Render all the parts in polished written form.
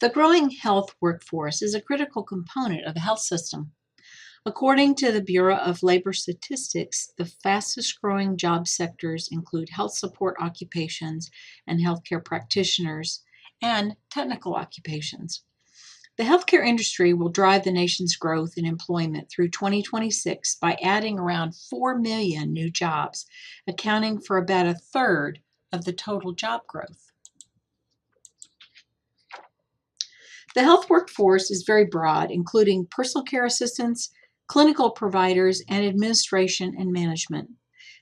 The growing health workforce is a critical component of the health system. According to the Bureau of Labor Statistics, the fastest growing job sectors include health support occupations and healthcare practitioners and technical occupations. The healthcare industry will drive the nation's growth in employment through 2026 by adding around 4 million new jobs, accounting for about a third of the total job growth. The health workforce is very broad, including personal care assistants, clinical providers, and administration and management.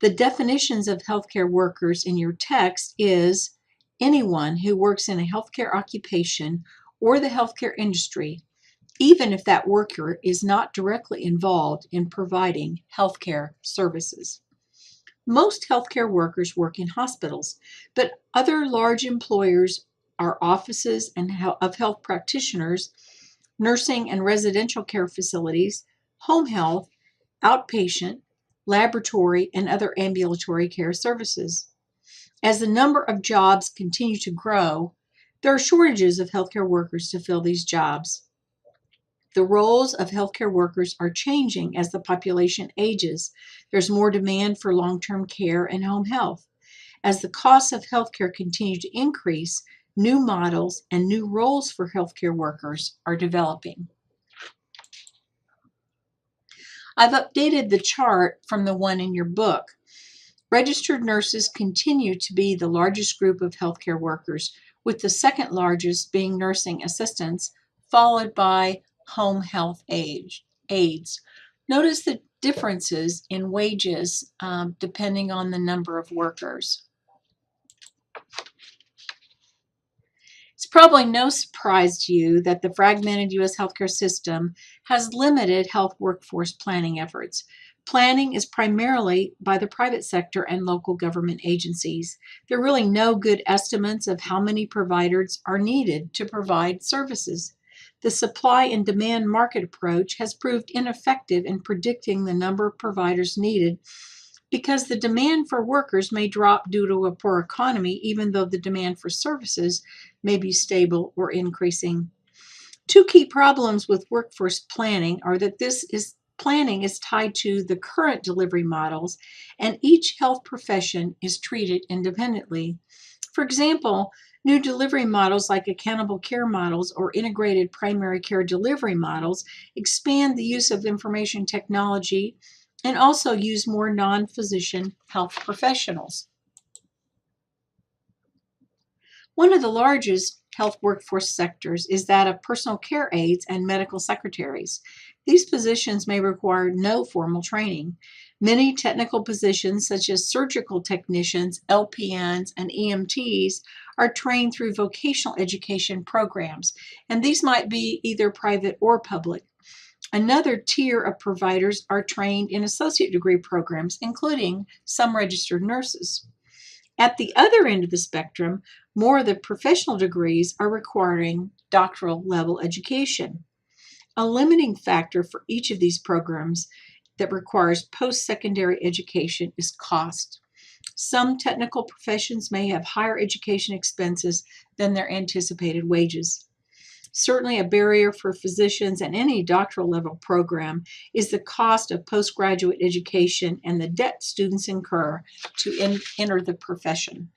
The definitions of healthcare workers in your text is anyone who works in a healthcare occupation or the healthcare industry, even if that worker is not directly involved in providing healthcare services. Most healthcare workers work in hospitals, but other large employers are offices of health practitioners, nursing and residential care facilities, home health, outpatient, laboratory, and other ambulatory care services. As the number of jobs continue to grow, there are shortages of healthcare workers to fill these jobs. The roles of healthcare workers are changing as the population ages. There's more demand for long-term care and home health. As the costs of healthcare continue to increase, new models and new roles for healthcare workers are developing. I've updated the chart from the one in your book. Registered nurses continue to be the largest group of healthcare workers, with the second largest being nursing assistants, followed by home health aides. Notice the differences in wages depending on the number of workers. It's probably no surprise to you that the fragmented U.S. healthcare system has limited health workforce planning efforts. Planning is primarily by the private sector and local government agencies. There are really no good estimates of how many providers are needed to provide services. The supply and demand market approach has proved ineffective in predicting the number of providers needed because the demand for workers may drop due to a poor economy, even though the demand for services may be stable or increasing. Two key problems with workforce planning are that planning is tied to the current delivery models, and each health profession is treated independently. For example, new delivery models like accountable care models or integrated primary care delivery models expand the use of information technology and also use more non-physician health professionals. One of the largest health workforce sectors is that of personal care aides and medical secretaries. These positions may require no formal training. Many technical positions, such as surgical technicians, LPNs, and EMTs, are trained through vocational education programs, and these might be either private or public. Another tier of providers are trained in associate degree programs, including some registered nurses. At the other end of the spectrum, more of the professional degrees are requiring doctoral level education. A limiting factor for each of these programs that requires post-secondary education is cost. Some technical professions may have higher education expenses than their anticipated wages. Certainly a barrier for physicians and any doctoral level program is the cost of postgraduate education and the debt students incur to enter the profession.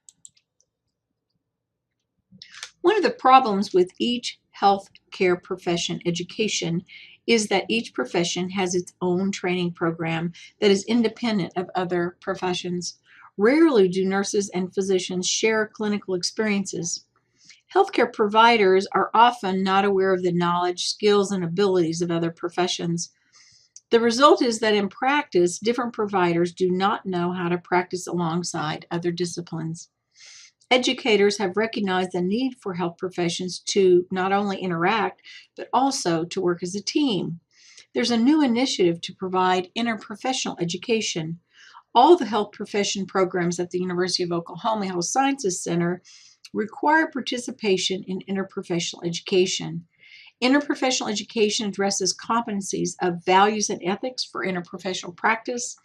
One of the problems with each healthcare profession education is that each profession has its own training program that is independent of other professions. Rarely do nurses and physicians share clinical experiences. Healthcare providers are often not aware of the knowledge, skills, and abilities of other professions. The result is that in practice, different providers do not know how to practice alongside other disciplines. Educators have recognized the need for health professions to not only interact, but also to work as a team. There's a new initiative to provide interprofessional education. All the health profession programs at the University of Oklahoma Health Sciences Center require participation in interprofessional education. Interprofessional education addresses competencies of values and ethics for interprofessional practice,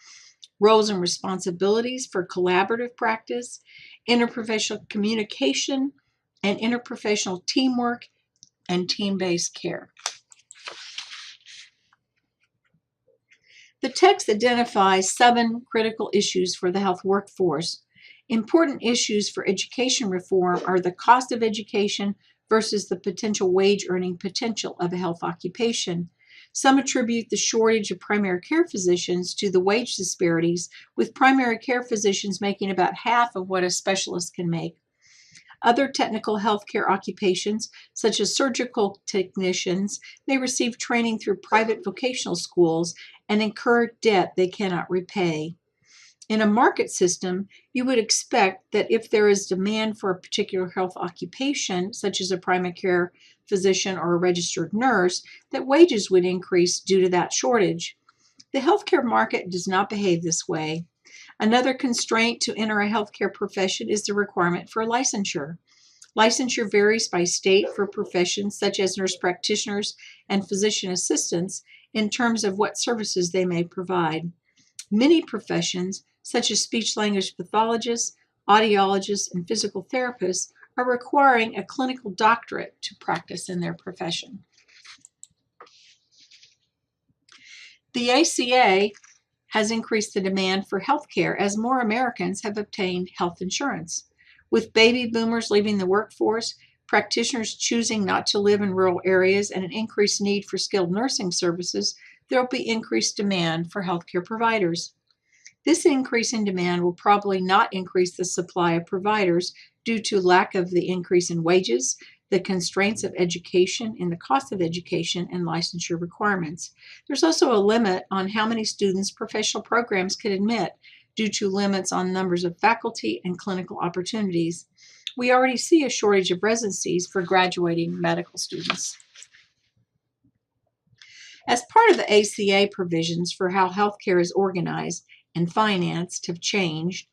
roles and responsibilities for collaborative practice, interprofessional communication, and interprofessional teamwork, and team-based care. The text identifies 7 critical issues for the health workforce. Important issues for education reform are the cost of education versus the potential wage earning potential of a health occupation. Some attribute the shortage of primary care physicians to the wage disparities, with primary care physicians making about half of what a specialist can make. Other technical healthcare occupations, such as surgical technicians, may receive training through private vocational schools and incur debt they cannot repay. In a market system, you would expect that if there is demand for a particular health occupation, such as a primary care physician or a registered nurse, that wages would increase due to that shortage. The healthcare market does not behave this way. Another constraint to enter a healthcare profession is the requirement for licensure. Licensure varies by state for professions such as nurse practitioners and physician assistants in terms of what services they may provide. Many professions, such as speech-language pathologists, audiologists, and physical therapists, are requiring a clinical doctorate to practice in their profession. The ACA has increased the demand for health care as more Americans have obtained health insurance. With baby boomers leaving the workforce, practitioners choosing not to live in rural areas, and an increased need for skilled nursing services, there will be increased demand for healthcare providers. This increase in demand will probably not increase the supply of providers due to lack of the increase in wages, the constraints of education and the cost of education, and licensure requirements. There's also a limit on how many students professional programs can admit due to limits on numbers of faculty and clinical opportunities. We already see a shortage of residencies for graduating medical students. As part of the ACA provisions for how healthcare is organized and financed have changed,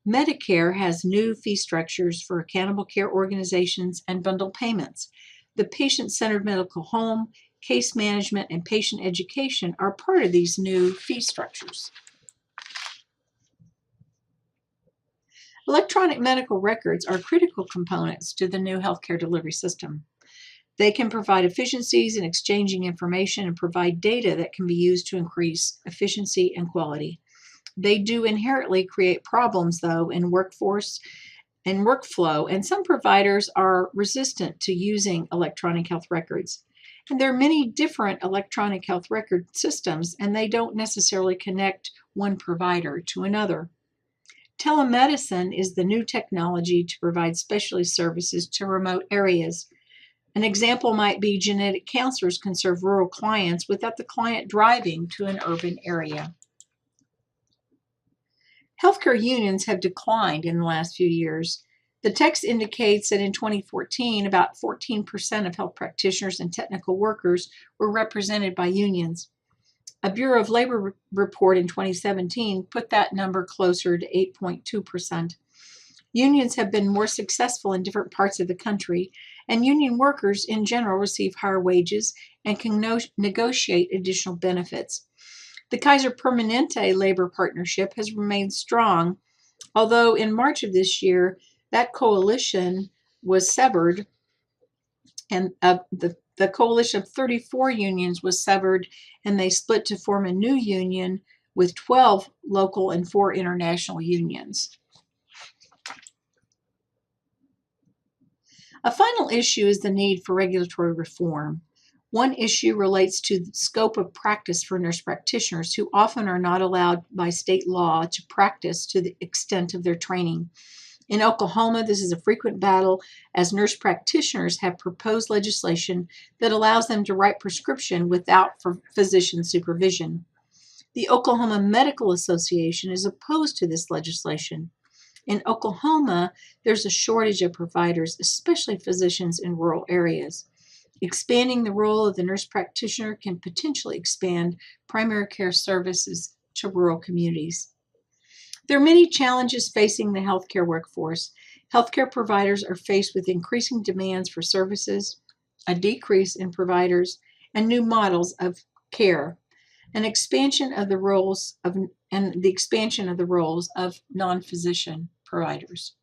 Medicare has new fee structures for accountable care organizations and bundle payments. The patient-centered medical home, case management, and patient education are part of these new fee structures. Electronic medical records are critical components to the new healthcare delivery system. They can provide efficiencies in exchanging information and provide data that can be used to increase efficiency and quality. They do inherently create problems, though, in workforce and workflow, and some providers are resistant to using electronic health records. And there are many different electronic health record systems, and they don't necessarily connect one provider to another. Telemedicine is the new technology to provide specialty services to remote areas. An example might be genetic counselors can serve rural clients without the client driving to an urban area. Healthcare unions have declined in the last few years. The text indicates that in 2014, about 14% of health practitioners and technical workers were represented by unions. A Bureau of Labor report in 2017 put that number closer to 8.2%. Unions have been more successful in different parts of the country, and union workers in general receive higher wages and can negotiate additional benefits. The Kaiser Permanente labor partnership has remained strong, although in March of this year, that coalition was severed, and the coalition of 34 unions was severed, and they split to form a new union with 12 local and 4 international unions. A final issue is the need for regulatory reform. One issue relates to the scope of practice for nurse practitioners, who often are not allowed by state law to practice to the extent of their training. In Oklahoma, this is a frequent battle, as nurse practitioners have proposed legislation that allows them to write prescription without physician supervision. The Oklahoma Medical Association is opposed to this legislation. In Oklahoma, there's a shortage of providers, especially physicians in rural areas. Expanding the role of the nurse practitioner can potentially expand primary care services to rural communities. There are many challenges facing the healthcare workforce. Healthcare providers are faced with increasing demands for services, a decrease in providers, and new models of care, and the expansion of the roles of non-physician providers.